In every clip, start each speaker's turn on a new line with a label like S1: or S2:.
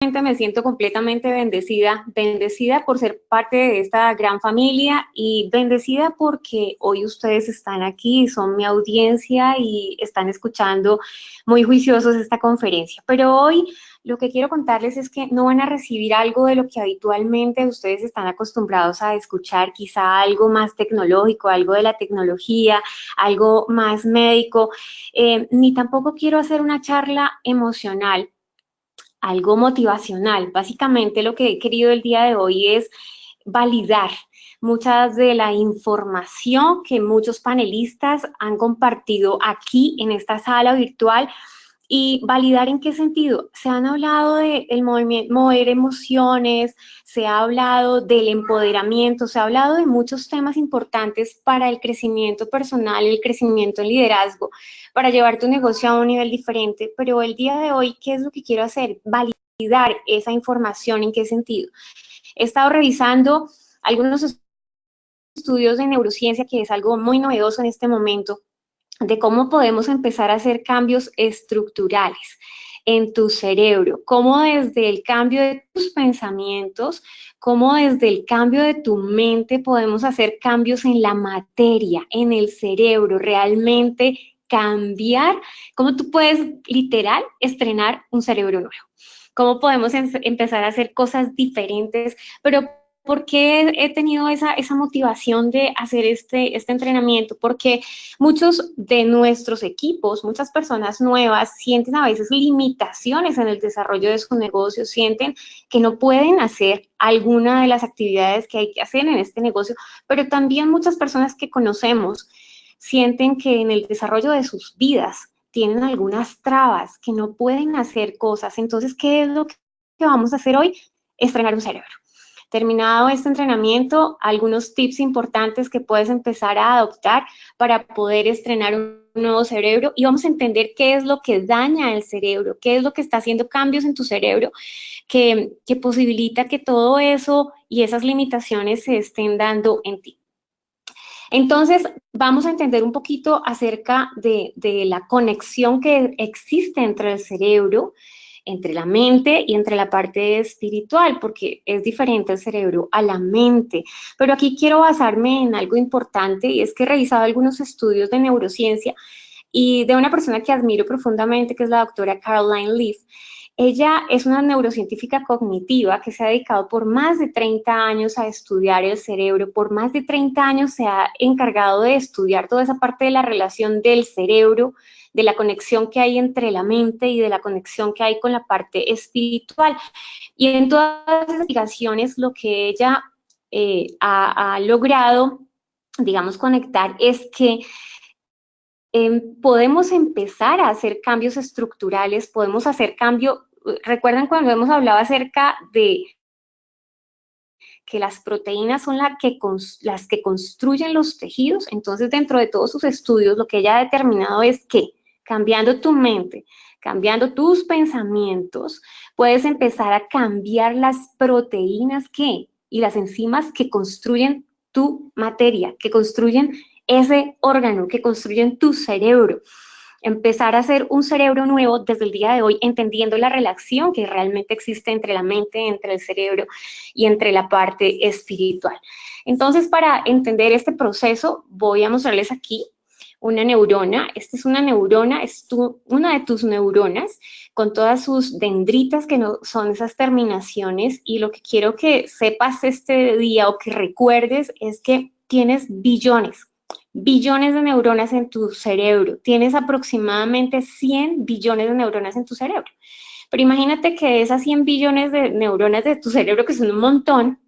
S1: Me siento completamente bendecida, bendecida por ser parte de esta gran familia y bendecida porque hoy ustedes están aquí, son mi audiencia y están escuchando muy juiciosos esta conferencia. Pero hoy lo que quiero contarles es que no van a recibir algo de lo que habitualmente ustedes están acostumbrados a escuchar, quizá algo más tecnológico, algo de la tecnología, algo más médico, ni tampoco quiero hacer una charla emocional, algo motivacional. Básicamente lo que he querido el día de hoy es validar muchas de la información que muchos panelistas han compartido aquí en esta sala virtual y validar en qué sentido. Se han hablado de el movimiento, mover emociones, se ha hablado del empoderamiento, se ha hablado de muchos temas importantes para el crecimiento personal, el crecimiento en liderazgo, para llevar tu negocio a un nivel diferente. Pero el día de hoy, ¿qué es lo que quiero hacer? Validar esa información. ¿En qué sentido? He estado revisando algunos estudios de neurociencia, que es algo muy novedoso en este momento, de cómo podemos empezar a hacer cambios estructurales en tu cerebro, cómo desde el cambio de tus pensamientos, cómo desde el cambio de tu mente podemos hacer cambios en la materia, en el cerebro, realmente cambiar, cómo tú puedes literal estrenar un cerebro nuevo, cómo podemos empezar a hacer cosas diferentes, pero ¿por qué he tenido esa motivación de hacer este entrenamiento? Porque muchos de nuestros equipos, muchas personas nuevas sienten a veces limitaciones en el desarrollo de su negocio, sienten que no pueden hacer alguna de las actividades que hay que hacer en este negocio, pero también muchas personas que conocemos sienten que en el desarrollo de sus vidas tienen algunas trabas, que no pueden hacer cosas. Entonces, ¿qué es lo que vamos a hacer hoy? Estrenar un cerebro. Terminado este entrenamiento, algunos tips importantes que puedes empezar a adoptar para poder estrenar un nuevo cerebro, y vamos a entender qué es lo que daña el cerebro, qué es lo que está haciendo cambios en tu cerebro que posibilita que todo eso y esas limitaciones se estén dando en ti. Entonces, vamos a entender un poquito acerca de la conexión que existe entre el cerebro, entre la mente y entre la parte espiritual, porque es diferente el cerebro a la mente. Pero aquí quiero basarme en algo importante, y es que he revisado algunos estudios de neurociencia y de una persona que admiro profundamente, que es la doctora Caroline Leaf. Ella es una neurocientífica cognitiva que se ha dedicado por más de 30 años a estudiar el cerebro, por más de 30 años se ha encargado de estudiar toda esa parte de la relación del cerebro, de la conexión que hay entre la mente y de la conexión que hay con la parte espiritual. Y en todas las investigaciones lo que ella ha logrado, digamos, conectar es que podemos empezar a hacer cambios estructurales, podemos hacer cambio. ¿Recuerdan cuando hemos hablado acerca de que las proteínas son las que construyen los tejidos? Entonces, dentro de todos sus estudios, lo que ella ha determinado es que cambiando tu mente, cambiando tus pensamientos, puedes empezar a cambiar las proteínas y las enzimas que construyen tu materia, que construyen ese órgano, que construyen tu cerebro. Empezar a hacer un cerebro nuevo desde el día de hoy, entendiendo la relación que realmente existe entre la mente, entre el cerebro y entre la parte espiritual. Entonces, para entender este proceso, voy a mostrarles aquí una neurona. Esta es una neurona, una de tus neuronas, con todas sus dendritas, que no son esas terminaciones, y lo que quiero que sepas este día o que recuerdes es que tienes billones de neuronas en tu cerebro. Tienes aproximadamente 100 billones de neuronas en tu cerebro. Pero imagínate que esas 100 billones de neuronas de tu cerebro, que son un montón,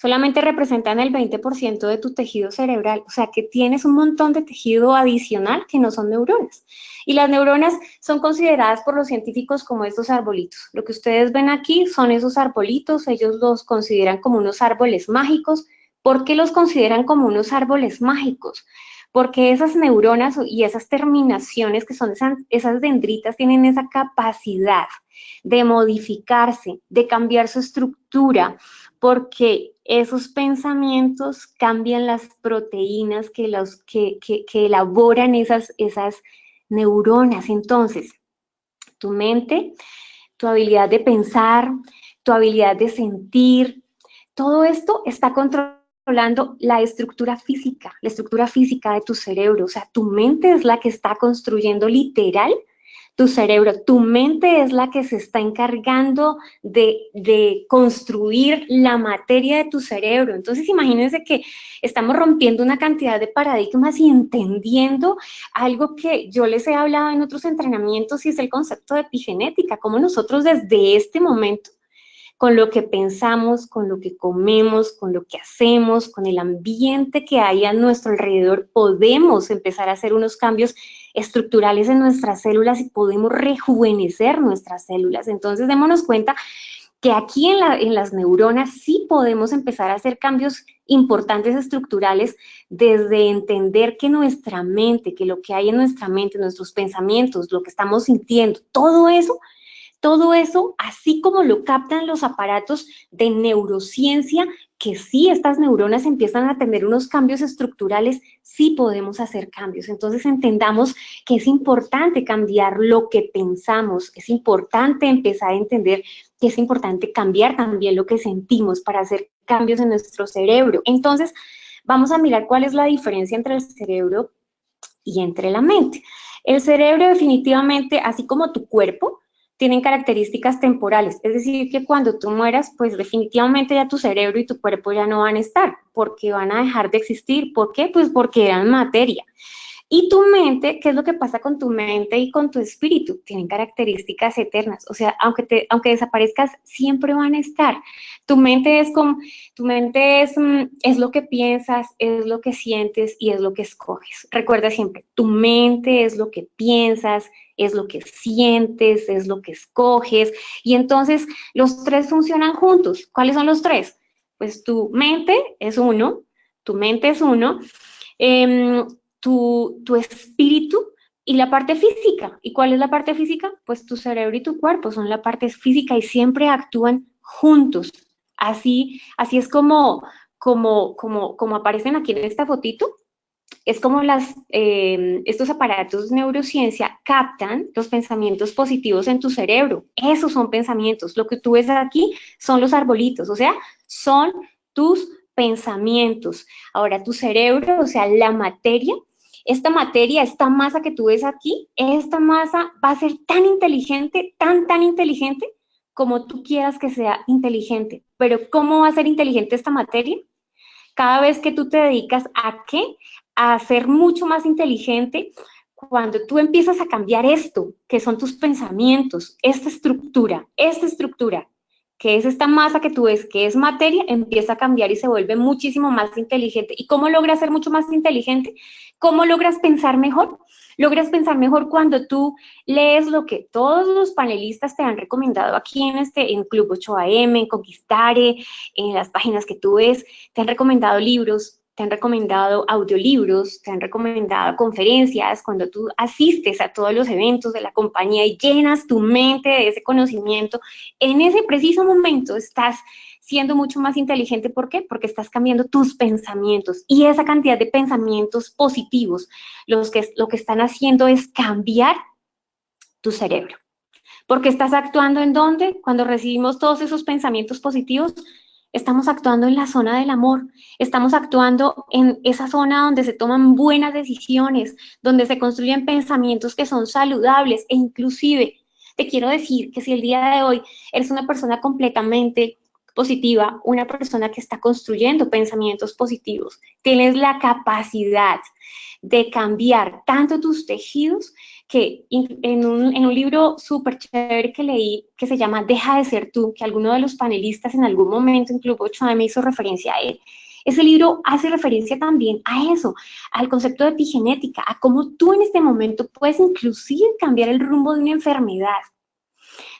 S1: solamente representan el 20% de tu tejido cerebral. O sea que tienes un montón de tejido adicional que no son neuronas. Y las neuronas son consideradas por los científicos como estos arbolitos. Lo que ustedes ven aquí son esos arbolitos. Ellos los consideran como unos árboles mágicos. ¿Por qué los consideran como unos árboles mágicos? Porque esas neuronas y esas terminaciones, que son esas dendritas, tienen esa capacidad de modificarse, de cambiar su estructura, porque esos pensamientos cambian las proteínas que elaboran esas neuronas. Entonces, tu mente tu habilidad de pensar, tu habilidad de sentir. Todo esto está controlando la estructura física de tu cerebro. O sea, tu mente es la que está construyendo literal tu cerebro. Tu mente es la que se está encargando de construir la materia de tu cerebro. Entonces, imagínense que estamos rompiendo una cantidad de paradigmas y entendiendo algo que yo les he hablado en otros entrenamientos y es el concepto de epigenética, cómo nosotros desde este momento con lo que pensamos, con lo que comemos, con lo que hacemos, con el ambiente que hay a nuestro alrededor, podemos empezar a hacer unos cambios estructurales en nuestras células y podemos rejuvenecer nuestras células. Entonces, démonos cuenta que aquí en las neuronas sí podemos empezar a hacer cambios importantes estructurales desde entender que nuestra mente, que lo que hay en nuestra mente, nuestros pensamientos, lo que estamos sintiendo, todo eso, así como lo captan los aparatos de neurociencia, que sí, estas neuronas empiezan a tener unos cambios estructurales, sí podemos hacer cambios. Entonces entendamos que es importante cambiar lo que pensamos, es importante empezar a entender que es importante cambiar también lo que sentimos para hacer cambios en nuestro cerebro. Entonces, vamos a mirar cuál es la diferencia entre el cerebro y entre la mente. El cerebro definitivamente, así como tu cuerpo, tienen características temporales, es decir, que cuando tú mueras, pues definitivamente ya tu cerebro y tu cuerpo ya no van a estar, porque van a dejar de existir. ¿Por qué? Pues porque eran materia. Y tu mente, ¿qué es lo que pasa con tu mente y con tu espíritu? Tienen características eternas, o sea, aunque desaparezcas, siempre van a estar. Tu mente es como, tu mente es lo que piensas, es lo que sientes y es lo que escoges. Recuerda siempre, tu mente es lo que piensas, es lo que sientes, es lo que escoges. Y entonces los tres funcionan juntos. ¿Cuáles son los tres? Pues tu mente es uno, eh, tu espíritu y la parte física. ¿Y cuál es la parte física? Pues tu cerebro y tu cuerpo son la parte física y siempre actúan juntos. Así es como aparecen aquí en esta fotito. Es como estos aparatos de neurociencia captan los pensamientos positivos en tu cerebro. Esos son pensamientos. Lo que tú ves aquí son los arbolitos, o sea, son tus pensamientos. Ahora, tu cerebro, o sea, la materia, esta materia, esta masa que tú ves aquí, esta masa va a ser tan inteligente, tan inteligente como tú quieras que sea inteligente. Pero ¿cómo va a ser inteligente esta materia? Cada vez que tú te dedicas a qué? A ser mucho más inteligente, cuando tú empiezas a cambiar esto, que son tus pensamientos, esta estructura, que es esta masa que tú ves, que es materia, empieza a cambiar y se vuelve muchísimo más inteligente. ¿Y cómo logras ser mucho más inteligente? ¿Cómo logras pensar mejor? Logras pensar mejor cuando tú lees lo que todos los panelistas te han recomendado aquí en Club 8AM, en Conquistare, en las páginas que tú ves, te han recomendado libros, te han recomendado audiolibros, te han recomendado conferencias, cuando tú asistes a todos los eventos de la compañía y llenas tu mente de ese conocimiento, en ese preciso momento estás siendo mucho más inteligente. ¿Por qué? Porque estás cambiando tus pensamientos y esa cantidad de pensamientos positivos, lo que están haciendo es cambiar tu cerebro. Porque estás actuando en dónde? Cuando recibimos todos esos pensamientos positivos, estamos actuando en la zona del amor, estamos actuando en esa zona donde se toman buenas decisiones, donde se construyen pensamientos que son saludables e inclusive te quiero decir que si el día de hoy eres una persona completamente positiva, una persona que está construyendo pensamientos positivos, tienes la capacidad de cambiar tanto tus tejidos que en un libro súper chévere que leí, que se llama Deja de ser tú, que alguno de los panelistas en algún momento en Club 8AM hizo referencia a él. Ese libro hace referencia también a eso, al concepto de epigenética, a cómo tú en este momento puedes inclusive cambiar el rumbo de una enfermedad,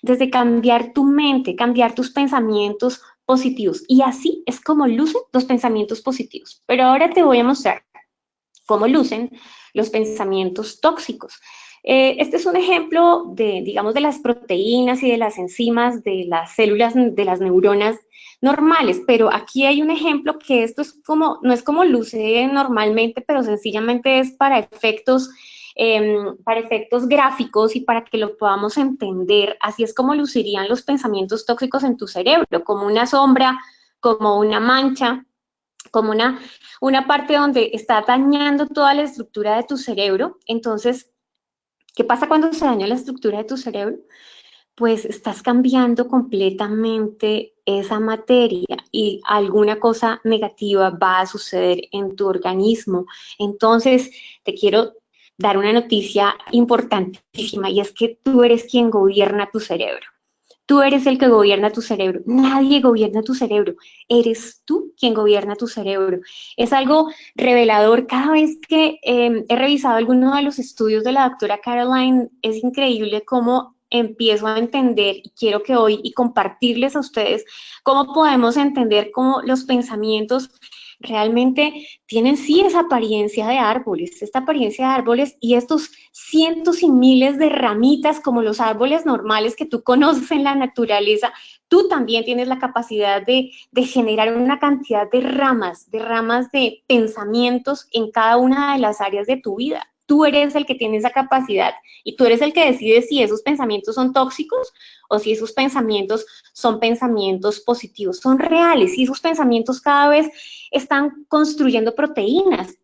S1: desde cambiar tu mente, cambiar tus pensamientos positivos. Y así es como lucen los pensamientos positivos. Pero ahora te voy a mostrar cómo lucen los pensamientos tóxicos. Este es un ejemplo de, digamos, de las proteínas y de las enzimas de las células, de las neuronas normales, pero aquí hay un ejemplo que esto es como, no es como luce normalmente, pero sencillamente es para efectos para efectos gráficos y para que lo podamos entender, así es como lucirían los pensamientos tóxicos en tu cerebro, como una sombra, como una mancha, como una parte donde está dañando toda la estructura de tu cerebro. Entonces, ¿qué pasa cuando se daña la estructura de tu cerebro? Pues estás cambiando completamente esa materia y alguna cosa negativa va a suceder en tu organismo. Entonces, te quiero dar una noticia importantísima y es que tú eres quien gobierna tu cerebro. Tú eres el que gobierna tu cerebro. Nadie gobierna tu cerebro. Eres tú quien gobierna tu cerebro. Es algo revelador. Cada vez que he revisado alguno de los estudios de la doctora Caroline, es increíble cómo empiezo a entender y quiero que hoy y compartirles a ustedes cómo podemos entender cómo los pensamientos realmente tienen sí esa apariencia de árboles, esta apariencia de árboles y estos cientos y miles de ramitas como los árboles normales que tú conoces en la naturaleza, tú también tienes la capacidad de generar una cantidad de ramas de pensamientos en cada una de las áreas de tu vida. Tú eres el que tiene esa capacidad y tú eres el que decide si esos pensamientos son tóxicos o si esos pensamientos son pensamientos positivos, son reales, y esos pensamientos cada vez están construyendo proteínas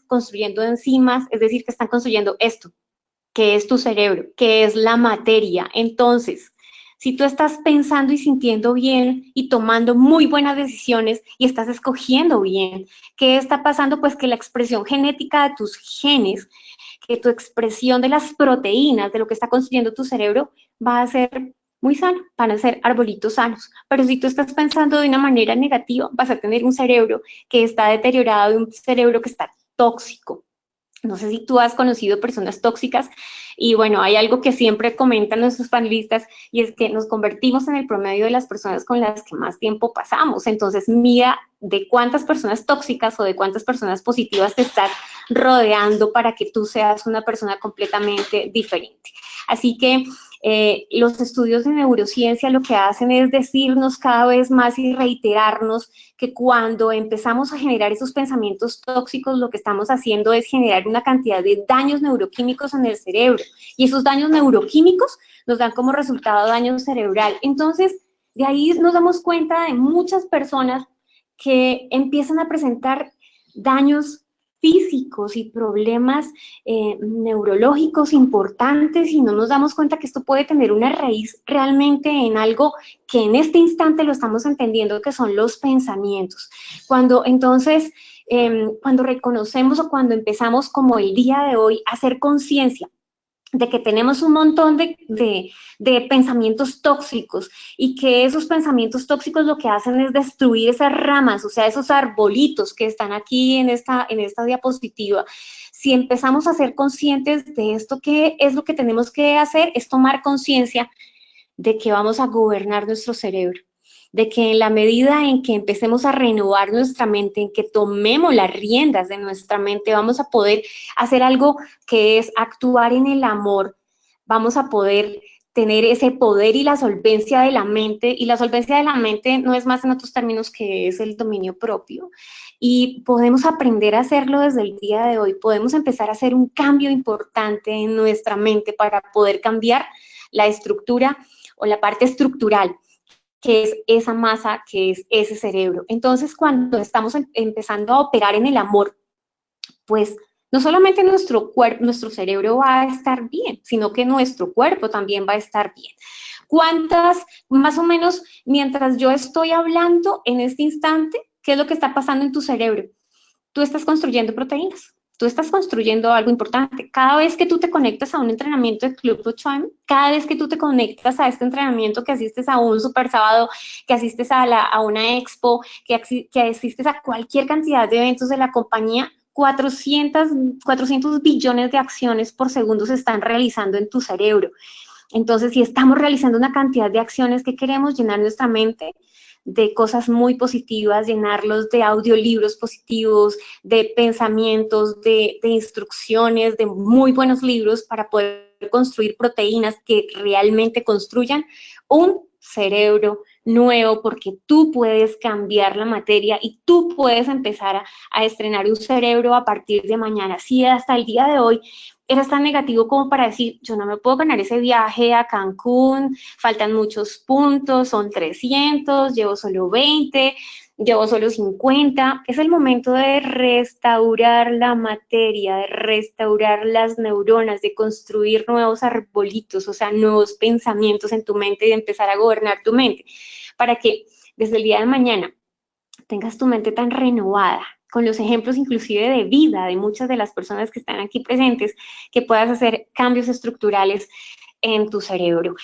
S1: construyendo enzimas, es decir, que están construyendo esto, que es tu cerebro, que es la materia. Entonces, si tú estás pensando y sintiendo bien y tomando muy buenas decisiones y estás escogiendo bien, ¿qué está pasando? Pues que la expresión genética de tus genes, que tu expresión de las proteínas, de lo que está construyendo tu cerebro, va a ser muy sano, van a ser arbolitos sanos. Pero si tú estás pensando de una manera negativa, vas a tener un cerebro que está deteriorado y un cerebro que está tóxico. No sé si tú has conocido personas tóxicas y bueno, hay algo que siempre comentan nuestros panelistas y es que nos convertimos en el promedio de las personas con las que más tiempo pasamos. Entonces, mira de cuántas personas tóxicas o de cuántas personas positivas te estás rodeando para que tú seas una persona completamente diferente. Así que los estudios de neurociencia lo que hacen es decirnos cada vez más y reiterarnos que cuando empezamos a generar esos pensamientos tóxicos, lo que estamos haciendo es generar una cantidad de daños neuroquímicos en el cerebro. Y esos daños neuroquímicos nos dan como resultado daño cerebral. Entonces, de ahí nos damos cuenta de muchas personas que empiezan a presentar daños físicos y problemas neurológicos importantes y no nos damos cuenta que esto puede tener una raíz realmente en algo que en este instante lo estamos entendiendo, que son los pensamientos. Cuando reconocemos o cuando empezamos como el día de hoy a hacer conciencia de que tenemos un montón de pensamientos tóxicos y que esos pensamientos tóxicos lo que hacen es destruir esas ramas, o sea, esos arbolitos que están aquí en esta diapositiva. Si empezamos a ser conscientes de esto, ¿qué es lo que tenemos que hacer? Es tomar conciencia de que vamos a gobernar nuestro cerebro, de que en la medida en que empecemos a renovar nuestra mente, en que tomemos las riendas de nuestra mente, vamos a poder hacer algo que es actuar en el amor, vamos a poder tener ese poder y la solvencia de la mente, y la solvencia de la mente no es más en otros términos que es el dominio propio, y podemos aprender a hacerlo desde el día de hoy, podemos empezar a hacer un cambio importante en nuestra mente para poder cambiar la estructura o la parte estructural, que es esa masa, que es ese cerebro. Entonces, cuando estamos empezando a operar en el amor, pues no solamente nuestro cuerpo, nuestro cerebro va a estar bien, sino que nuestro cuerpo también va a estar bien. ¿Cuántas, más o menos, mientras yo estoy hablando en este instante, qué es lo que está pasando en tu cerebro? Tú estás construyendo proteínas. Tú estás construyendo algo importante. Cada vez que tú te conectas a un entrenamiento de Club Coaching, cada vez que tú te conectas a este entrenamiento, que asistes a un super sábado, que asistes a una expo, que asistes a cualquier cantidad de eventos de la compañía, 400 billones de acciones por segundo se están realizando en tu cerebro. Entonces, si estamos realizando una cantidad de acciones que queremos llenar nuestra mente de cosas muy positivas, llenarlos de audiolibros positivos, de pensamientos, de instrucciones, de muy buenos libros para poder construir proteínas que realmente construyan un cerebro nuevo, porque tú puedes cambiar la materia y tú puedes empezar a estrenar un cerebro a partir de mañana. Si hasta el día de hoy eras tan negativo como para decir, yo no me puedo ganar ese viaje a Cancún, faltan muchos puntos, son 300, llevo solo 20, llevo solo 50. Es el momento de restaurar la materia, de restaurar las neuronas, de construir nuevos arbolitos, o sea, nuevos pensamientos en tu mente y de empezar a gobernar tu mente, para que desde el día de mañana tengas tu mente tan renovada, con los ejemplos inclusive de vida de muchas de las personas que están aquí presentes, que puedas hacer cambios estructurales en tu cerebro.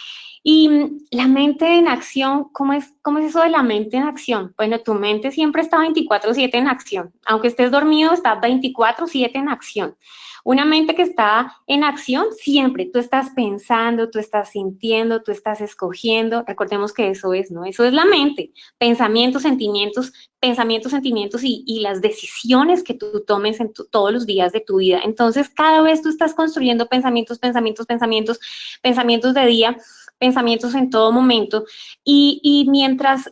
S1: Y la mente en acción, cómo es eso de la mente en acción? Bueno, tu mente siempre está 24/7 en acción. Aunque estés dormido, está 24/7 en acción. Una mente que está en acción siempre, tú estás pensando, tú estás sintiendo, tú estás escogiendo. Recordemos que eso es, ¿no? Eso es la mente. Pensamientos, sentimientos y las decisiones que tú tomes en todos los días de tu vida. Entonces, cada vez tú estás construyendo pensamientos de día, pensamientos en todo momento, y mientras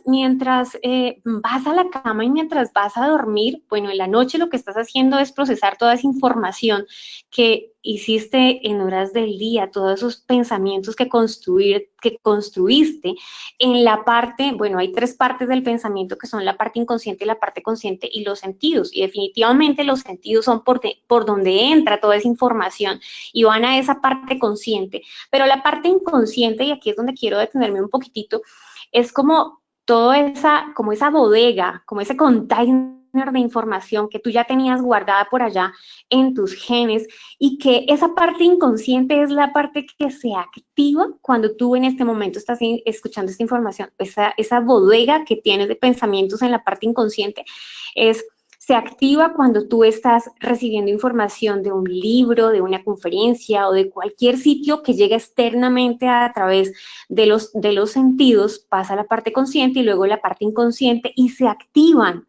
S1: vas a la cama y mientras vas a dormir, bueno, en la noche lo que estás haciendo es procesar toda esa información que hiciste en horas del día, todos esos pensamientos que construiste en la parte, bueno, hay tres partes del pensamiento que son la parte inconsciente, la parte consciente y los sentidos, y definitivamente los sentidos son por donde entra toda esa información y van a esa parte consciente, pero la parte inconsciente, y aquí es donde quiero detenerme un poquitito, es como como esa bodega, como ese container de información que tú ya tenías guardada por allá en tus genes, y que esa parte inconsciente es la parte que se activa cuando tú en este momento estás escuchando esta información. Esa bodega que tienes de pensamientos en la parte inconsciente se activa cuando tú estás recibiendo información de un libro, de una conferencia o de cualquier sitio que llega externamente a través de los sentidos, pasa a la parte consciente y luego la parte inconsciente y se activan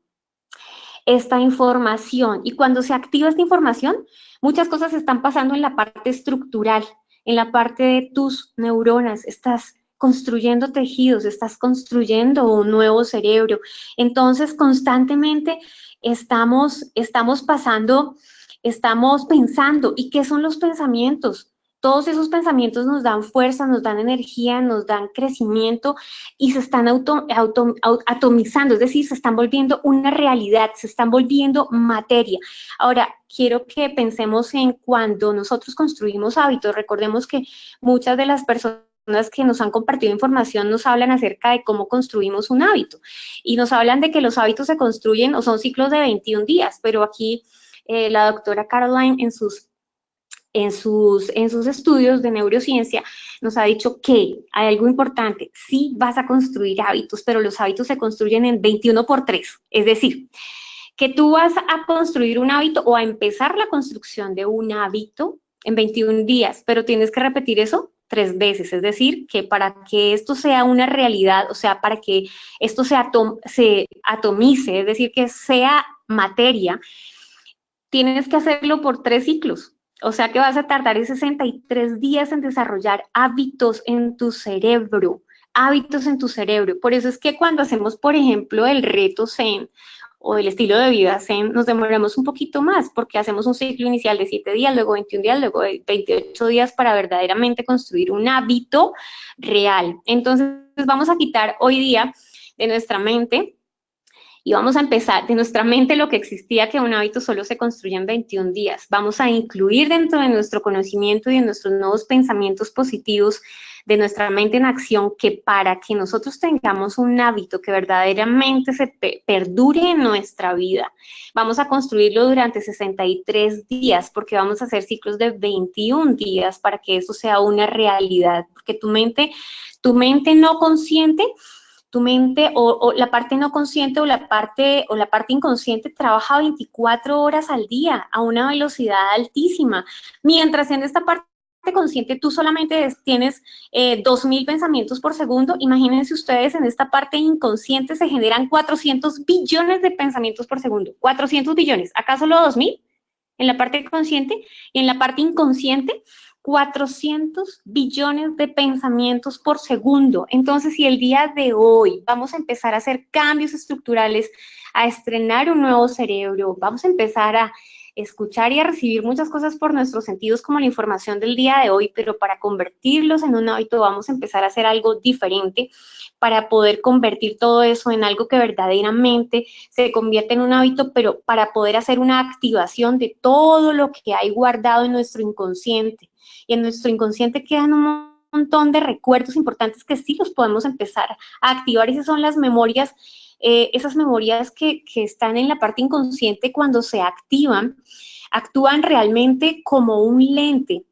S1: esta información. Y cuando se activa esta información, muchas cosas están pasando en la parte estructural, en la parte de tus neuronas. Estás construyendo tejidos, estás construyendo un nuevo cerebro. Entonces, constantemente estamos pasando, estamos pensando. ¿Y qué son los pensamientos? Todos esos pensamientos nos dan fuerza, nos dan energía, nos dan crecimiento y se están atomizando, es decir, se están volviendo una realidad, se están volviendo materia. Ahora, quiero que pensemos en cuando nosotros construimos hábitos. Recordemos que muchas de las personas que nos han compartido información nos hablan acerca de cómo construimos un hábito y nos hablan de que los hábitos se construyen o son ciclos de 21 días, pero aquí la doctora Caroline en sus estudios de neurociencia nos ha dicho que hay algo importante: sí vas a construir hábitos, pero los hábitos se construyen en 21/3, es decir, que tú vas a construir un hábito o a empezar la construcción de un hábito en 21 días, pero tienes que repetir eso 3 veces, es decir, que para que esto sea una realidad, o sea, para que esto se atomice, es decir, que sea materia, tienes que hacerlo por 3 ciclos. O sea que vas a tardar 63 días en desarrollar hábitos en tu cerebro, hábitos en tu cerebro. Por eso es que cuando hacemos, por ejemplo, el reto Zen o el estilo de vida Zen, nos demoramos un poquito más porque hacemos un ciclo inicial de 7 días, luego 21 días, luego 28 días para verdaderamente construir un hábito real. Entonces, vamos a quitar hoy día de nuestra mente y vamos a empezar de nuestra mente lo que existía, que un hábito solo se construye en 21 días. Vamos a incluir dentro de nuestro conocimiento y de nuestros nuevos pensamientos positivos, de nuestra mente en acción, que para que nosotros tengamos un hábito que verdaderamente se perdure en nuestra vida, vamos a construirlo durante 63 días, porque vamos a hacer ciclos de 21 días para que eso sea una realidad, porque tu mente no consciente, tu mente o la parte no consciente o la parte inconsciente trabaja 24 horas al día a una velocidad altísima, mientras en esta parte consciente tú solamente tienes 2.000 pensamientos por segundo. Imagínense ustedes, en esta parte inconsciente se generan 400 billones de pensamientos por segundo. 400 billones, ¿acá solo 2.000? En la parte consciente, y en la parte inconsciente 400 billones de pensamientos por segundo. Entonces, si el día de hoy vamos a empezar a hacer cambios estructurales, a estrenar un nuevo cerebro, vamos a empezar escuchar y a recibir muchas cosas por nuestros sentidos como la información del día de hoy, pero para convertirlos en un hábito vamos a empezar a hacer algo diferente para poder convertir todo eso en algo que verdaderamente se convierte en un hábito, pero para poder hacer una activación de todo lo que hay guardado en nuestro inconsciente. Y en nuestro inconsciente quedan un montón de recuerdos importantes que sí los podemos empezar a activar, y esas son las memorias, esas memorias que están en la parte inconsciente cuando se activan, actúan realmente como un lente,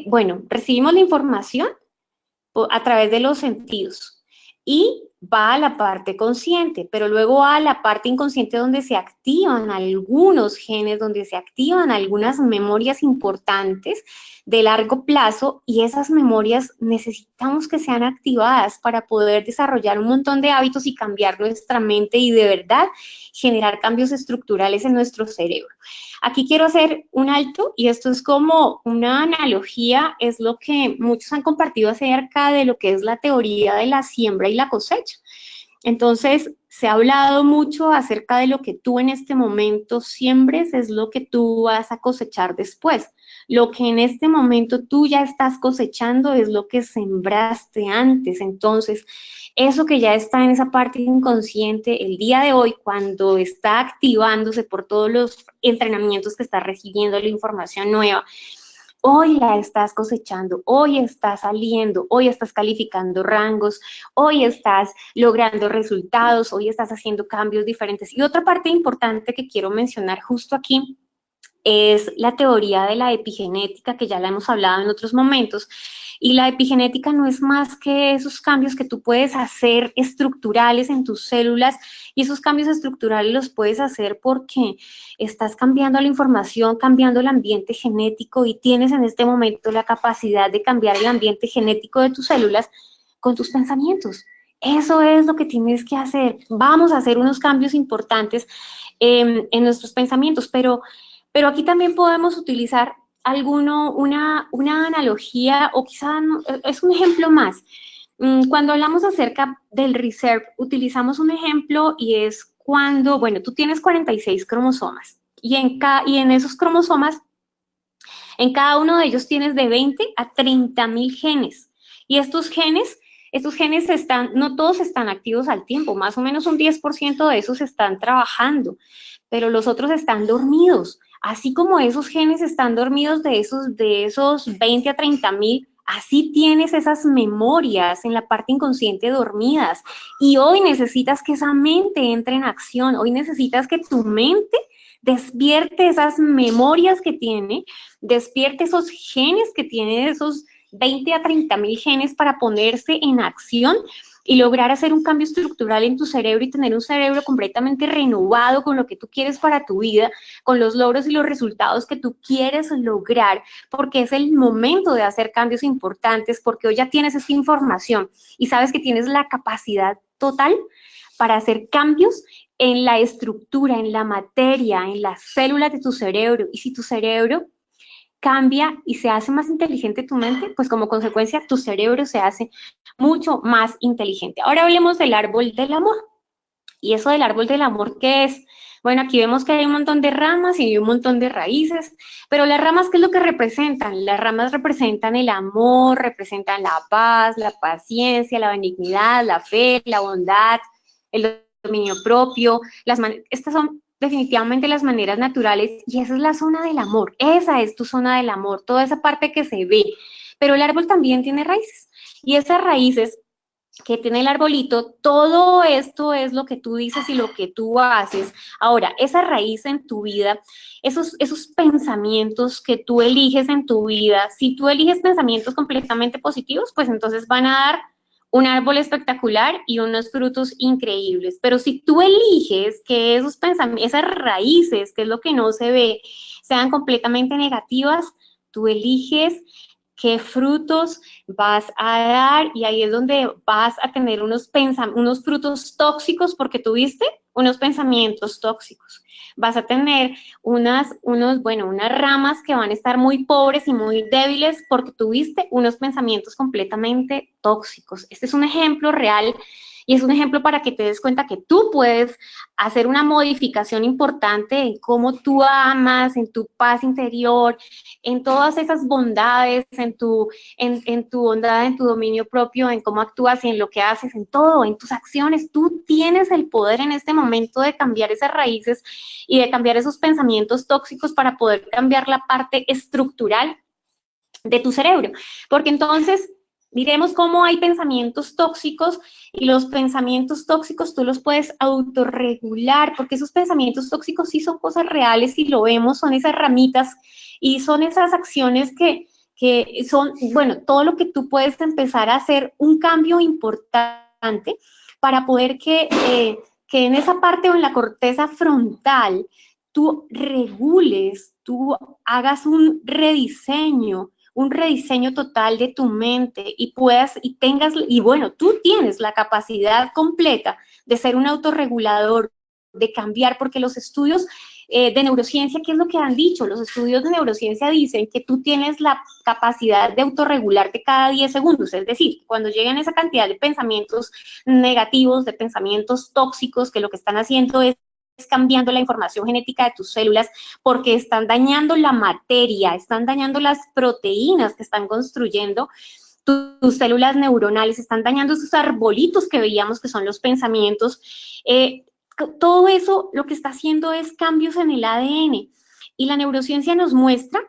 S1: bueno, recibimos la información a través de los sentidos y va a la parte consciente, pero luego va a la parte inconsciente donde se activan algunos genes, donde se activan algunas memorias importantes de largo plazo, y esas memorias necesitamos que sean activadas para poder desarrollar un montón de hábitos y cambiar nuestra mente y de verdad generar cambios estructurales en nuestro cerebro. Aquí quiero hacer un alto, y esto es como una analogía, es lo que muchos han compartido acerca de lo que es la teoría de la siembra y la cosecha. Entonces, se ha hablado mucho acerca de lo que tú en este momento siembres es lo que tú vas a cosechar después. Lo que en este momento tú ya estás cosechando es lo que sembraste antes. Entonces, eso que ya está en esa parte inconsciente el día de hoy, cuando está activándose por todos los entrenamientos que está recibiendo, la información nueva, hoy la estás cosechando, hoy estás saliendo, hoy estás calificando rangos, hoy estás logrando resultados, hoy estás haciendo cambios diferentes. Y otra parte importante que quiero mencionar justo aquí es la teoría de la epigenética, que ya la hemos hablado en otros momentos. Y la epigenética no es más que esos cambios que tú puedes hacer estructurales en tus células, y esos cambios estructurales los puedes hacer porque estás cambiando la información, cambiando el ambiente genético, y tienes en este momento la capacidad de cambiar el ambiente genético de tus células con tus pensamientos. Eso es lo que tienes que hacer. Vamos a hacer unos cambios importantes en nuestros pensamientos, pero aquí también podemos utilizar una analogía, o quizá es un ejemplo más. Cuando hablamos acerca del reserve, utilizamos un ejemplo, y es cuando, bueno, tú tienes 46 cromosomas, y en esos cromosomas, en cada uno de ellos tienes de 20 a 30.000 genes. Y estos genes están, no todos están activos al tiempo, más o menos un 10% de esos están trabajando, pero los otros están dormidos. Así como esos genes están dormidos de esos 20 a 30.000, así tienes esas memorias en la parte inconsciente dormidas. Y hoy necesitas que esa mente entre en acción, hoy necesitas que tu mente despierte esas memorias que tiene, despierte esos genes que tiene, esos 20 a 30.000 genes, para ponerse en acción y lograr hacer un cambio estructural en tu cerebro y tener un cerebro completamente renovado con lo que tú quieres para tu vida, con los logros y los resultados que tú quieres lograr, porque es el momento de hacer cambios importantes, porque hoy ya tienes esta información y sabes que tienes la capacidad total para hacer cambios en la estructura, en la materia, en las células de tu cerebro. Y si tu cerebro cambia y se hace más inteligente tu mente, pues como consecuencia tu cerebro se hace mucho más inteligente. Ahora hablemos del árbol del amor. Y eso del árbol del amor, ¿qué es? Bueno, aquí vemos que hay un montón de ramas y un montón de raíces, pero las ramas, ¿qué es lo que representan? Las ramas representan el amor, representan la paz, la paciencia, la benignidad, la fe, la bondad, el dominio propio. Estas son definitivamente las maneras naturales, y esa es la zona del amor. Esa es tu zona del amor, toda esa parte que se ve. Pero el árbol también tiene raíces, y esas raíces que tiene el arbolito, todo esto es lo que tú dices y lo que tú haces. Ahora, esa raíz en tu vida, esos pensamientos que tú eliges en tu vida, si tú eliges pensamientos completamente positivos, pues entonces van a dar un árbol espectacular y unos frutos increíbles. Pero si tú eliges que esos pensamientos, esas raíces, que es lo que no se ve, sean completamente negativas, tú eliges qué frutos vas a dar, y ahí es donde vas a tener unos frutos tóxicos porque tuviste unos pensamientos tóxicos. Vas a tener unas ramas que van a estar muy pobres y muy débiles porque tuviste unos pensamientos completamente tóxicos. Este es un ejemplo real Y es un ejemplo para que te des cuenta que tú puedes hacer una modificación importante en cómo tú amas, en tu paz interior, en todas esas bondades, en tu bondad, en tu dominio propio, en cómo actúas y en lo que haces, en todo, en tus acciones. Tú tienes el poder en este momento de cambiar esas raíces y de cambiar esos pensamientos tóxicos para poder cambiar la parte estructural de tu cerebro. Porque entonces, miremos cómo hay pensamientos tóxicos y los pensamientos tóxicos tú los puedes autorregular, porque esos pensamientos tóxicos sí son cosas reales y lo vemos, son esas ramitas y son esas acciones que son, bueno, todo lo que tú puedes empezar a hacer un cambio importante para poder que en esa parte o en la corteza frontal tú regules, tú hagas un rediseño total de tu mente y puedas y tengas, y bueno, tú tienes la capacidad completa de ser un autorregulador, de cambiar, porque los estudios de neurociencia, ¿qué es lo que han dicho? Los estudios de neurociencia dicen que tú tienes la capacidad de autorregularte cada 10 segundos, es decir, cuando llegan esa cantidad de pensamientos negativos, de pensamientos tóxicos, que lo que están haciendo es cambiando la información genética de tus células porque están dañando la materia, están dañando las proteínas que están construyendo tus células neuronales, están dañando esos arbolitos que veíamos que son los pensamientos. Todo eso lo que está haciendo es cambios en el ADN y la neurociencia nos muestra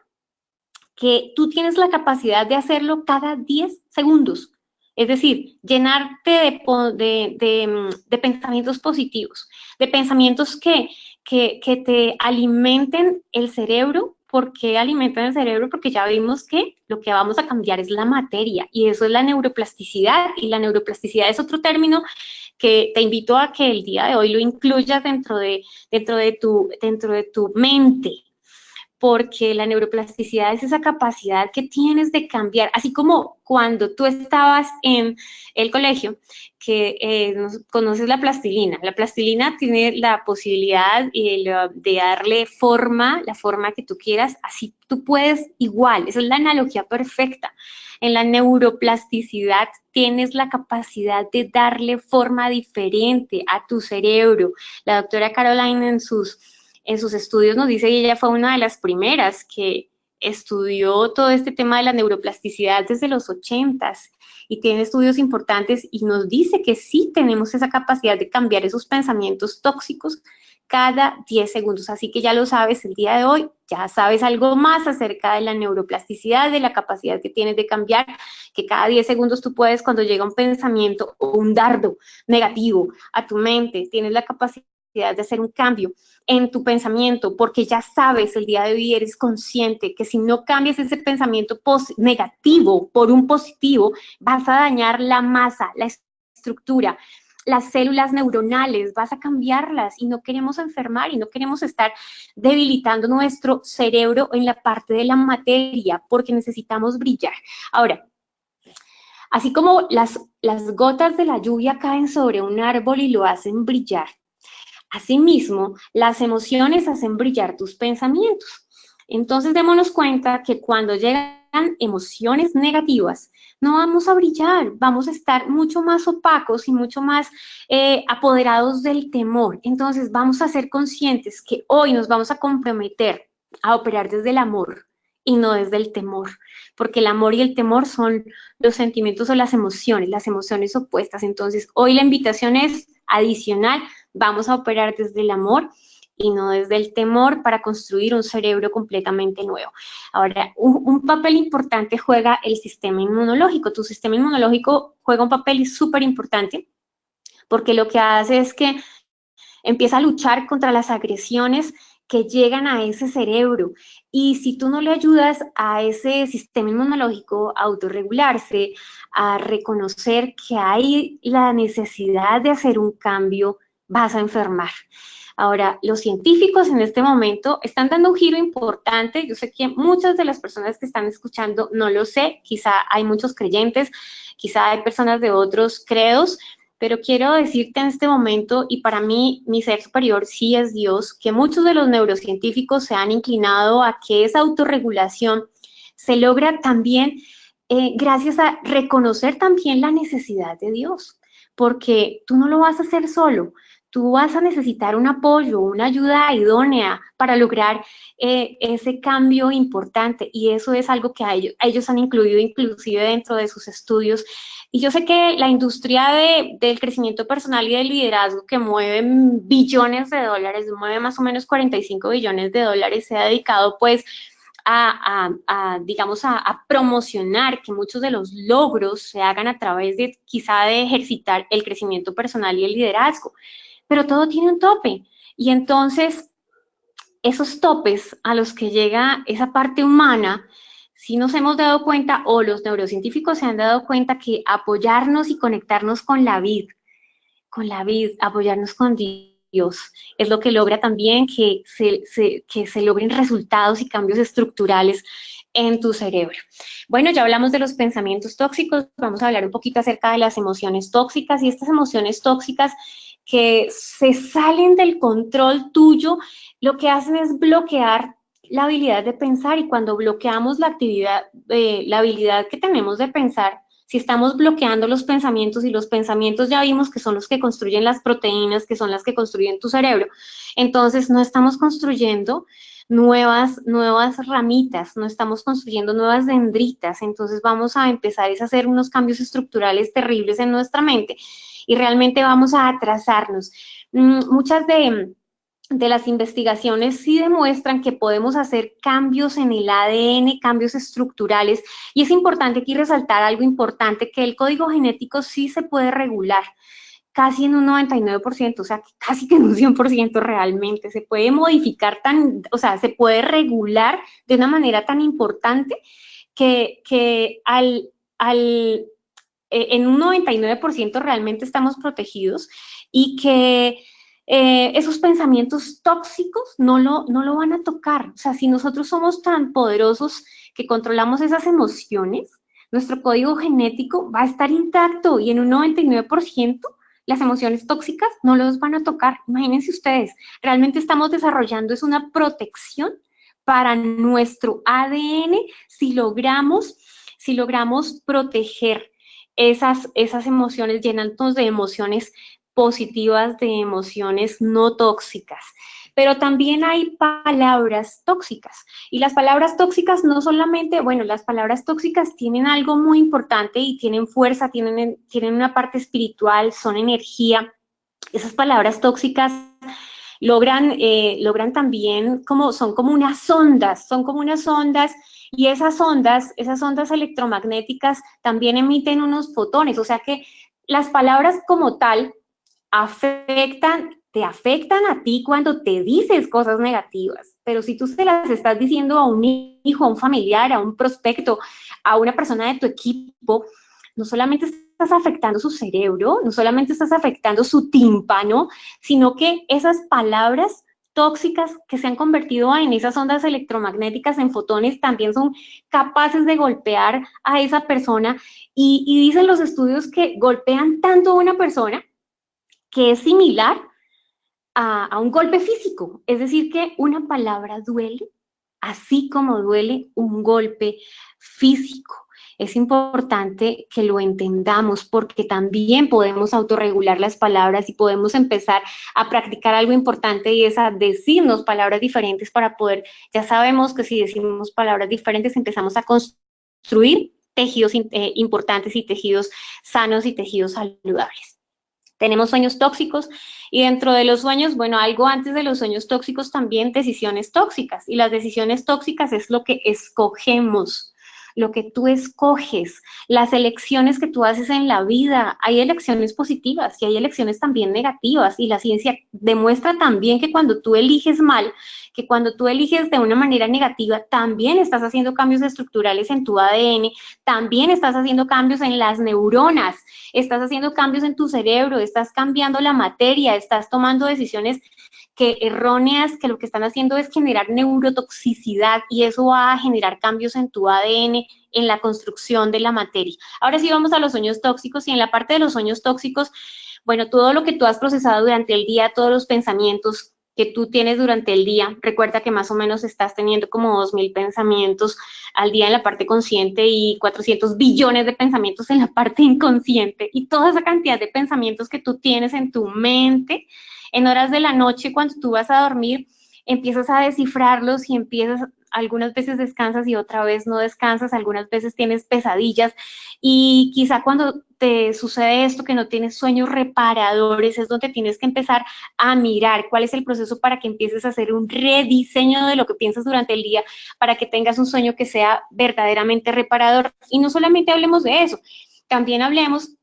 S1: que tú tienes la capacidad de hacerlo cada 10 segundos. Es decir, llenarte de pensamientos positivos, de pensamientos que te alimenten el cerebro. ¿Por qué alimentan el cerebro? Porque ya vimos que lo que vamos a cambiar es la materia y eso es la neuroplasticidad, y la neuroplasticidad es otro término que te invito a que el día de hoy lo incluyas dentro de tu mente, porque la neuroplasticidad es esa capacidad que tienes de cambiar, así como cuando tú estabas en el colegio, que conoces la plastilina. La plastilina tiene la posibilidad de darle forma, la forma que tú quieras, así tú puedes igual, esa es la analogía perfecta. En la neuroplasticidad tienes la capacidad de darle forma diferente a tu cerebro. La doctora Caroline en sus estudios nos dice, y ella fue una de las primeras que estudió todo este tema de la neuroplasticidad desde los 80s y tiene estudios importantes y nos dice que sí tenemos esa capacidad de cambiar esos pensamientos tóxicos cada 10 segundos. Así que ya lo sabes el día de hoy, ya sabes algo más acerca de la neuroplasticidad, de la capacidad que tienes de cambiar, que cada 10 segundos tú puedes, cuando llega un pensamiento o un dardo negativo a tu mente, tienes la capacidad de hacer un cambio en tu pensamiento, porque ya sabes el día de hoy, eres consciente que si no cambias ese pensamiento negativo por un positivo, vas a dañar la masa, la estructura, las células neuronales, vas a cambiarlas y no queremos enfermar y no queremos estar debilitando nuestro cerebro en la parte de la materia, porque necesitamos brillar. Ahora, así como las gotas de la lluvia caen sobre un árbol y lo hacen brillar, asimismo, las emociones hacen brillar tus pensamientos. Entonces, démonos cuenta que cuando llegan emociones negativas, no vamos a brillar, vamos a estar mucho más opacos y mucho más apoderados del temor. Entonces, vamos a ser conscientes que hoy nos vamos a comprometer a operar desde el amor y no desde el temor, porque el amor y el temor son los sentimientos o las emociones opuestas. Entonces, hoy la invitación es adicional. Vamos a operar desde el amor y no desde el temor para construir un cerebro completamente nuevo. Ahora, un papel importante juega el sistema inmunológico. Tu sistema inmunológico juega un papel súper importante porque lo que hace es que empieza a luchar contra las agresiones que llegan a ese cerebro. Y si tú no le ayudas a ese sistema inmunológico a autorregularse, a reconocer que hay la necesidad de hacer un cambio, vas a enfermar. Ahora, los científicos en este momento están dando un giro importante. Yo sé que muchas de las personas que están escuchando no lo sé, quizá hay muchos creyentes, quizá hay personas de otros credos, pero quiero decirte en este momento, y para mí mi ser superior sí es Dios, que muchos de los neurocientíficos se han inclinado a que esa autorregulación se logra también gracias a reconocer también la necesidad de Dios. porque tú no lo vas a hacer solo. Tú vas a necesitar un apoyo, una ayuda idónea para lograr ese cambio importante, y eso es algo que ellos han incluido inclusive dentro de sus estudios. Y yo sé que la industria del crecimiento personal y del liderazgo, que mueve billones de dólares, mueve más o menos 45 billones de dólares, se ha dedicado pues digamos, a promocionar que muchos de los logros se hagan a través de quizá de ejercitar el crecimiento personal y el liderazgo. Pero todo tiene un tope. Y entonces, esos topes a los que llega esa parte humana, si nos hemos dado cuenta, o los neurocientíficos se han dado cuenta, que apoyarnos y conectarnos con la vida, apoyarnos con Dios, es lo que logra también que se logren resultados y cambios estructurales en tu cerebro. Bueno, ya hablamos de los pensamientos tóxicos, vamos a hablar un poquito acerca de las emociones tóxicas, y estas emociones tóxicas que se salen del control tuyo, lo que hacen es bloquear la habilidad de pensar, y cuando bloqueamos la actividad, la habilidad que tenemos de pensar, si estamos bloqueando los pensamientos, y los pensamientos ya vimos que son los que construyen las proteínas, que son las que construyen tu cerebro, entonces no estamos construyendo nuevas ramitas, no estamos construyendo nuevas dendritas, entonces vamos a empezar a hacer unos cambios estructurales terribles en nuestra mente, y realmente vamos a atrasarnos. Muchas de las investigaciones sí demuestran que podemos hacer cambios en el ADN, cambios estructurales, y es importante aquí resaltar algo importante, que el código genético sí se puede regular, casi en un 99%, o sea, casi que en un 100% realmente, se puede modificar o sea, se puede regular de una manera tan importante que en un 99% realmente estamos protegidos, y que esos pensamientos tóxicos no lo van a tocar. O sea, si nosotros somos tan poderosos que controlamos esas emociones, nuestro código genético va a estar intacto, y en un 99% las emociones tóxicas no los van a tocar. Imagínense ustedes, realmente estamos desarrollando es una protección para nuestro ADN si logramos proteger esas emociones, llenándonos de emociones positivas, de emociones no tóxicas. Pero también hay palabras tóxicas, y las palabras tóxicas no solamente, bueno, las palabras tóxicas tienen algo muy importante y tienen fuerza, tienen una parte espiritual, son energía. Esas palabras tóxicas logran también, son como unas ondas, y esas ondas electromagnéticas también emiten unos fotones, o sea que las palabras como tal te afectan a ti cuando te dices cosas negativas, pero si tú se las estás diciendo a un hijo, a un familiar, a un prospecto, a una persona de tu equipo, no solamente estás afectando su cerebro, no solamente estás afectando su tímpano, sino que esas palabras tóxicas que se han convertido en esas ondas electromagnéticas, en fotones, también son capaces de golpear a esa persona, y dicen los estudios que golpean tanto a una persona que es similar a un golpe físico, es decir, que una palabra duele, así como duele un golpe físico. Es importante que lo entendamos, porque también podemos autorregular las palabras, y podemos empezar a practicar algo importante, y es a decirnos palabras diferentes para poder, ya sabemos que si decimos palabras diferentes empezamos a construir tejidos importantes, y tejidos sanos, y tejidos saludables. Tenemos sueños tóxicos, y dentro de los sueños, bueno, algo antes de los sueños tóxicos también, decisiones tóxicas, y las decisiones tóxicas es lo que escogemos, lo que tú escoges, las elecciones que tú haces en la vida. Hay elecciones positivas y hay elecciones también negativas, y la ciencia demuestra también que cuando tú eliges mal, que cuando tú eliges de una manera negativa, también estás haciendo cambios estructurales en tu ADN, también estás haciendo cambios en las neuronas, estás haciendo cambios en tu cerebro, estás cambiando la materia, estás tomando decisiones erróneas, que lo que están haciendo es generar neurotoxicidad, y eso va a generar cambios en tu ADN, en la construcción de la materia. Ahora sí vamos a los sueños tóxicos, y en la parte de los sueños tóxicos, bueno, todo lo que tú has procesado durante el día, todos los pensamientos, que tú tienes durante el día. Recuerda que más o menos estás teniendo como 2000 pensamientos al día en la parte consciente y 400 billones de pensamientos en la parte inconsciente. Y toda esa cantidad de pensamientos que tú tienes en tu mente, en horas de la noche, cuando tú vas a dormir, empiezas a descifrarlos y empiezas, algunas veces descansas y otra vez no descansas, algunas veces tienes pesadillas y quizá cuando te sucede esto, que no tienes sueños reparadores, es donde tienes que empezar a mirar cuál es el proceso para que empieces a hacer un rediseño de lo que piensas durante el día, para que tengas un sueño que sea verdaderamente reparador. Y no solamente hablemos de eso, también hablemos,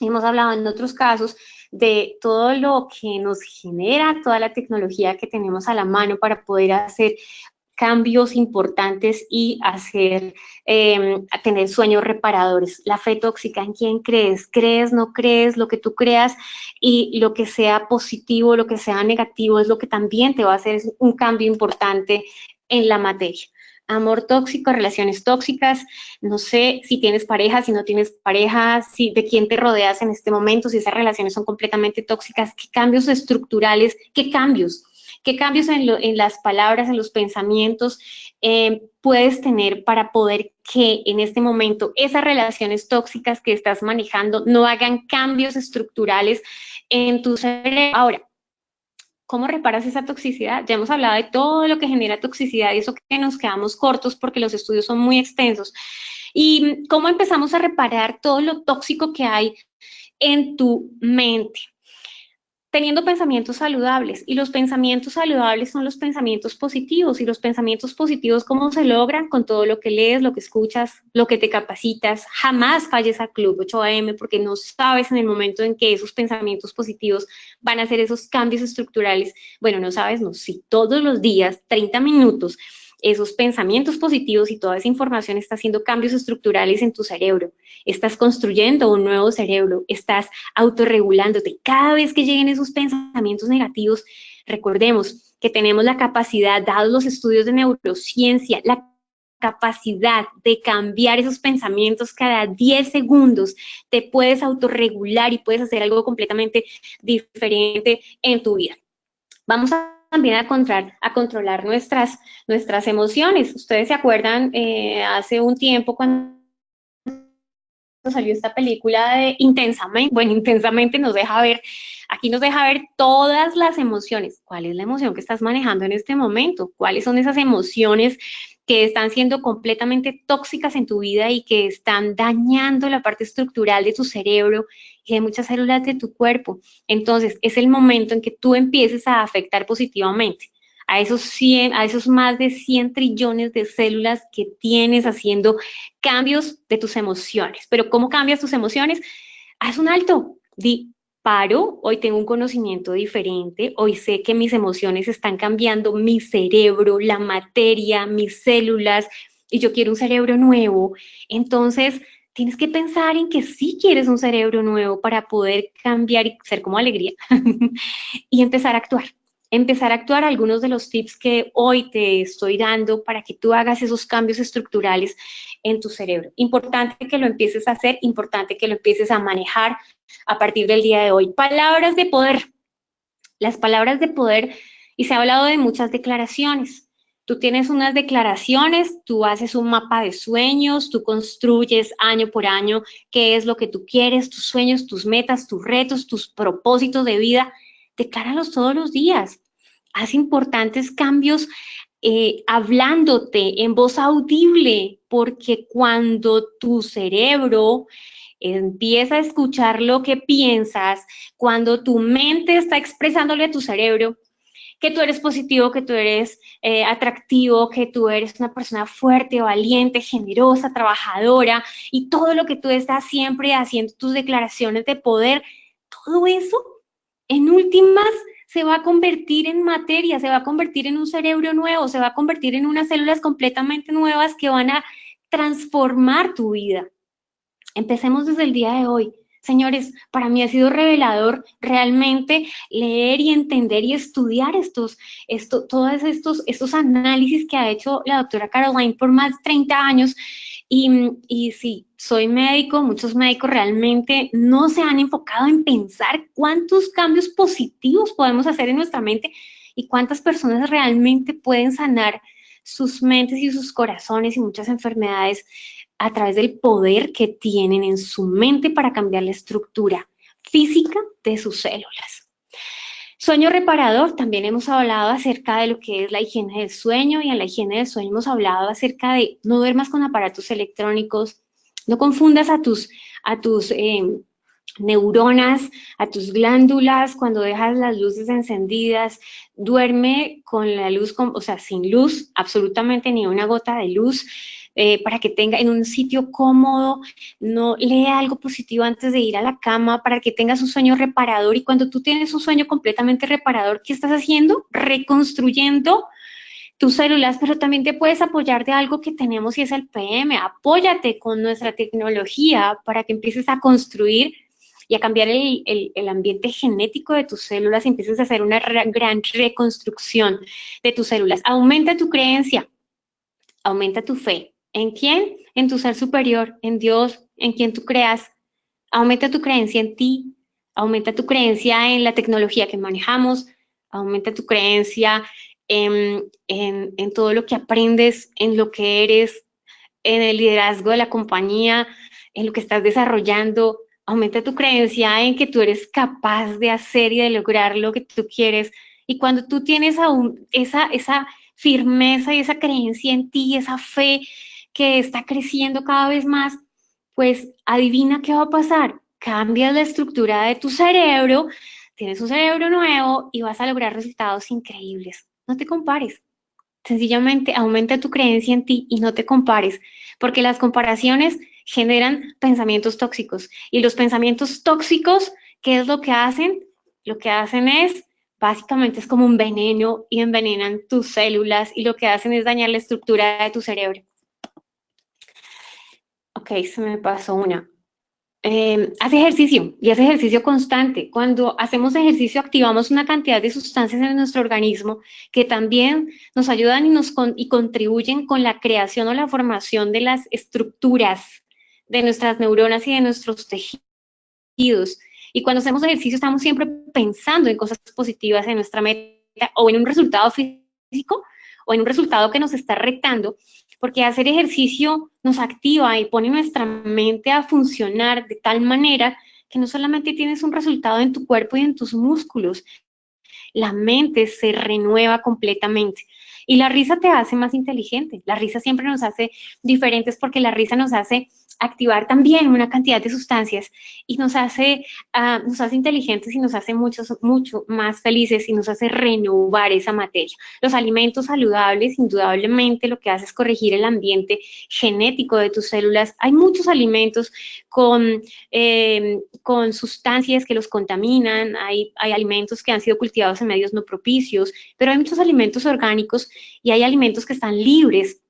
S1: hemos hablado en otros casos, de todo lo que nos genera toda la tecnología que tenemos a la mano para poder hacer cambios importantes y hacer, tener sueños reparadores. La fe tóxica, ¿en quién crees? ¿Crees, no crees? Lo que tú creas y lo que sea positivo, lo que sea negativo, es lo que también te va a hacer un cambio importante en la materia. Amor tóxico, relaciones tóxicas, no sé si tienes pareja, si no tienes pareja, si de quién te rodeas en este momento, si esas relaciones son completamente tóxicas, qué cambios estructurales, qué cambios en las palabras, en los pensamientos puedes tener para poder que en este momento esas relaciones tóxicas que estás manejando no hagan cambios estructurales en tu cerebro. Ahora, ¿cómo reparas esa toxicidad? Ya hemos hablado de todo lo que genera toxicidad y eso que nos quedamos cortos porque los estudios son muy extensos. ¿Y cómo empezamos a reparar todo lo tóxico que hay en tu mente? Teniendo pensamientos saludables. Y los pensamientos saludables son los pensamientos positivos. Y los pensamientos positivos, ¿cómo se logran? Con todo lo que lees, lo que escuchas, lo que te capacitas. Jamás falles al Club 8 AM porque no sabes en el momento en que esos pensamientos positivos van a hacer esos cambios estructurales. Bueno, no sabes, no, sí, todos los días, 30 minutos, esos pensamientos positivos y toda esa información está haciendo cambios estructurales en tu cerebro. Estás construyendo un nuevo cerebro, estás autorregulándote. Cada vez que lleguen esos pensamientos negativos, recordemos que tenemos la capacidad, dados los estudios de neurociencia, la capacidad de cambiar esos pensamientos cada 10 segundos, te puedes autorregular y puedes hacer algo completamente diferente en tu vida. Vamos también a controlar nuestras emociones. Ustedes se acuerdan hace un tiempo cuando salió esta película de Intensamente. Bueno, Intensamente nos deja ver, aquí nos deja ver todas las emociones. ¿Cuál es la emoción que estás manejando en este momento? ¿Cuáles son esas emociones que están siendo completamente tóxicas en tu vida y que están dañando la parte estructural de tu cerebro y de muchas células de tu cuerpo? Entonces, es el momento en que tú empieces a afectar positivamente a esos más de 100 trillones de células que tienes haciendo cambios de tus emociones. Pero ¿cómo cambias tus emociones? Haz un alto, di, paro, hoy tengo un conocimiento diferente, hoy sé que mis emociones están cambiando, mi cerebro, la materia, mis células, y yo quiero un cerebro nuevo. Entonces, tienes que pensar en que sí quieres un cerebro nuevo para poder cambiar y ser como alegría y empezar a actuar. Empezar a actuar algunos de los tips que hoy te estoy dando para que tú hagas esos cambios estructurales en tu cerebro. Importante que lo empieces a hacer, importante que lo empieces a manejar a partir del día de hoy. Palabras de poder. Las palabras de poder, y se ha hablado de muchas declaraciones. Tú tienes unas declaraciones, tú haces un mapa de sueños, tú construyes año por año qué es lo que tú quieres, tus sueños, tus metas, tus retos, tus propósitos de vida. Decláralos todos los días. Haz importantes cambios hablándote en voz audible, porque cuando tu cerebro empieza a escuchar lo que piensas, cuando tu mente está expresándole a tu cerebro que tú eres positivo, que tú eres atractivo, que tú eres una persona fuerte, valiente, generosa, trabajadora, y todo lo que tú estás siempre haciendo, tus declaraciones de poder, todo eso, en últimas, se va a convertir en materia, se va a convertir en un cerebro nuevo, se va a convertir en unas células completamente nuevas que van a transformar tu vida. Empecemos desde el día de hoy. Señores, para mí ha sido revelador realmente leer y entender y estudiar todos estos análisis que ha hecho la doctora Caroline por más de 30 años. Y sí, soy médico, muchos médicos realmente no se han enfocado en pensar cuántos cambios positivos podemos hacer en nuestra mente y cuántas personas realmente pueden sanar sus mentes y sus corazones y muchas enfermedades a través del poder que tienen en su mente para cambiar la estructura física de sus células. Sueño reparador, también hemos hablado acerca de lo que es la higiene del sueño, y en la higiene del sueño hemos hablado acerca de no duermas con aparatos electrónicos, no confundas a tus neuronas, a tus glándulas cuando dejas las luces encendidas. Duerme con la luz, o sea, sin luz, absolutamente ni una gota de luz, para que tenga en un sitio cómodo. No lea algo positivo antes de ir a la cama, para que tengas un sueño reparador. Y cuando tú tienes un sueño completamente reparador, ¿qué estás haciendo? Reconstruyendo tus células, pero también te puedes apoyar de algo que tenemos y es el PM. Apóyate con nuestra tecnología para que empieces a construir y a cambiar el ambiente genético de tus células y empieces a hacer una gran reconstrucción de tus células. Aumenta tu creencia, aumenta tu fe. ¿En quién? En tu ser superior, en Dios, en quien tú creas. Aumenta tu creencia en ti, aumenta tu creencia en la tecnología que manejamos, aumenta tu creencia en todo lo que aprendes, en lo que eres, en el liderazgo de la compañía, en lo que estás desarrollando. Aumenta tu creencia en que tú eres capaz de hacer y de lograr lo que tú quieres. Y cuando tú tienes aún esa firmeza y esa creencia en ti, esa fe que está creciendo cada vez más, pues adivina qué va a pasar. Cambias la estructura de tu cerebro, tienes un cerebro nuevo y vas a lograr resultados increíbles. No te compares. Sencillamente aumenta tu creencia en ti y no te compares, porque las comparaciones generan pensamientos tóxicos. Y los pensamientos tóxicos, ¿qué es lo que hacen? Lo que hacen es, básicamente es como un veneno y envenenan tus células y lo que hacen es dañar la estructura de tu cerebro. Ok, se me pasó una. Haz ejercicio y haz ejercicio constante. Cuando hacemos ejercicio activamos una cantidad de sustancias en nuestro organismo que también nos ayudan y contribuyen con la creación o la formación de las estructuras de nuestras neuronas y de nuestros tejidos. Y cuando hacemos ejercicio estamos siempre pensando en cosas positivas, en nuestra meta o en un resultado físico o en un resultado que nos está retando, porque hacer ejercicio nos activa y pone nuestra mente a funcionar de tal manera que no solamente tienes un resultado en tu cuerpo y en tus músculos, la mente se renueva completamente. Y la risa te hace más inteligente, la risa siempre nos hace diferentes porque la risa nos hace activar también una cantidad de sustancias y nos hace inteligentes y nos hace mucho más felices y nos hace renovar esa materia. Los alimentos saludables, indudablemente, lo que hace es corregir el ambiente genético de tus células. Hay muchos alimentos con sustancias que los contaminan, hay alimentos que han sido cultivados en medios no propicios, pero hay muchos alimentos orgánicos y hay alimentos que están libres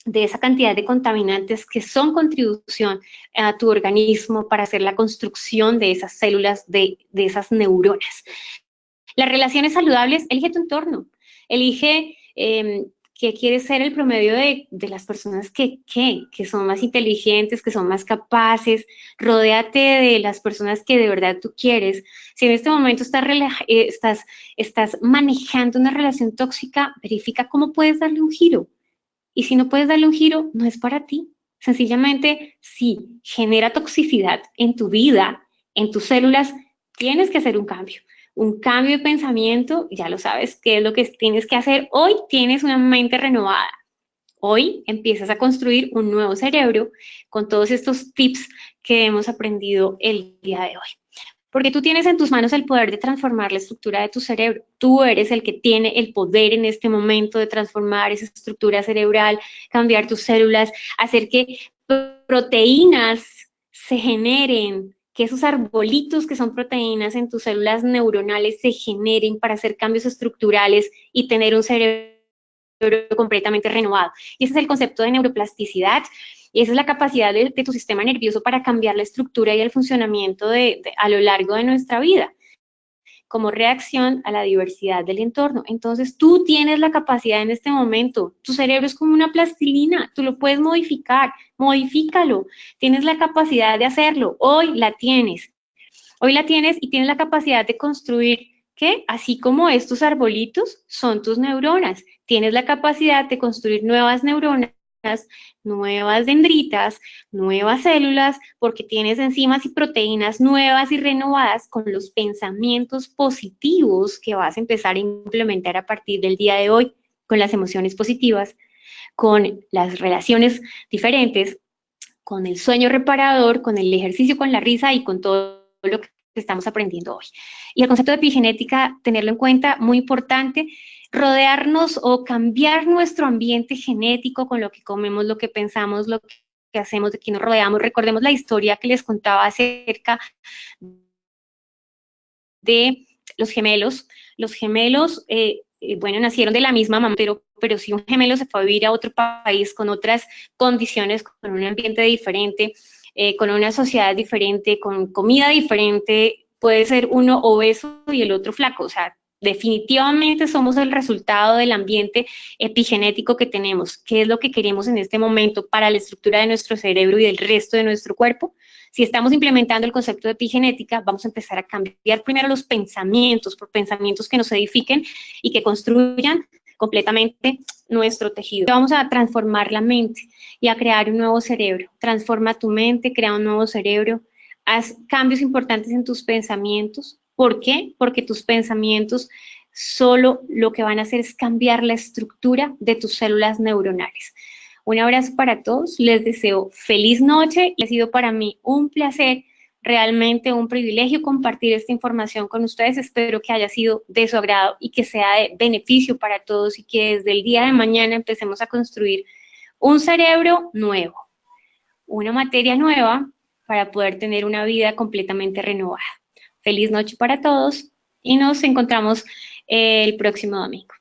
S1: de esa cantidad de contaminantes que son contribución a tu organismo para hacer la construcción de esas células, de esas neuronas. Las relaciones saludables, elige tu entorno, elige que quieres ser el promedio de las personas que son más inteligentes, que son más capaces. Rodéate de las personas que de verdad tú quieres. Si en este momento estás manejando una relación tóxica, verifica cómo puedes darle un giro. Y si no puedes darle un giro, no es para ti. Sencillamente, si genera toxicidad en tu vida, en tus células, tienes que hacer un cambio. Un cambio de pensamiento, ya lo sabes qué es lo que tienes que hacer. Hoy tienes una mente renovada. Hoy empiezas a construir un nuevo cerebro con todos estos tips que hemos aprendido el día de hoy. Porque tú tienes en tus manos el poder de transformar la estructura de tu cerebro. Tú eres el que tiene el poder en este momento de transformar esa estructura cerebral, cambiar tus células, hacer que proteínas se generen, que esos arbolitos que son proteínas en tus células neuronales se generen para hacer cambios estructurales y tener un cerebro completamente renovado. Y ese es el concepto de neuroplasticidad. Y esa es la capacidad de tu sistema nervioso para cambiar la estructura y el funcionamiento a lo largo de nuestra vida, como reacción a la diversidad del entorno. Entonces, tú tienes la capacidad en este momento. Tu cerebro es como una plastilina, tú lo puedes modificar, modifícalo. Tienes la capacidad de hacerlo. Hoy la tienes. Hoy la tienes y tienes la capacidad de construir que así como estos arbolitos son tus neuronas, tienes la capacidad de construir nuevas neuronas, nuevas dendritas, nuevas células, porque tienes enzimas y proteínas nuevas y renovadas con los pensamientos positivos que vas a empezar a implementar a partir del día de hoy, con las emociones positivas, con las relaciones diferentes, con el sueño reparador, con el ejercicio, con la risa y con todo lo que estamos aprendiendo hoy. Y el concepto de epigenética, tenerlo en cuenta, muy importante, rodearnos o cambiar nuestro ambiente genético con lo que comemos, lo que pensamos, lo que hacemos, de quién nos rodeamos. Recordemos la historia que les contaba acerca de los gemelos. Los gemelos, bueno, nacieron de la misma mamá, pero si un gemelo se fue a vivir a otro país con otras condiciones, con un ambiente diferente, con una sociedad diferente, con comida diferente, puede ser uno obeso y el otro flaco. O sea, definitivamente somos el resultado del ambiente epigenético que tenemos. ¿Qué es lo que queremos en este momento para la estructura de nuestro cerebro y del resto de nuestro cuerpo? Si estamos implementando el concepto de epigenética, vamos a empezar a cambiar primero los pensamientos, por pensamientos que nos edifiquen y que construyan completamente nuestro tejido. Vamos a transformar la mente y a crear un nuevo cerebro. Transforma tu mente, crea un nuevo cerebro, haz cambios importantes en tus pensamientos. ¿Por qué? Porque tus pensamientos solo lo que van a hacer es cambiar la estructura de tus células neuronales. Un abrazo para todos, les deseo feliz noche y ha sido para mí un placer, realmente un privilegio compartir esta información con ustedes. Espero que haya sido de su agrado y que sea de beneficio para todos y que desde el día de mañana empecemos a construir un cerebro nuevo, una materia nueva para poder tener una vida completamente renovada. Feliz noche para todos y nos encontramos el próximo domingo.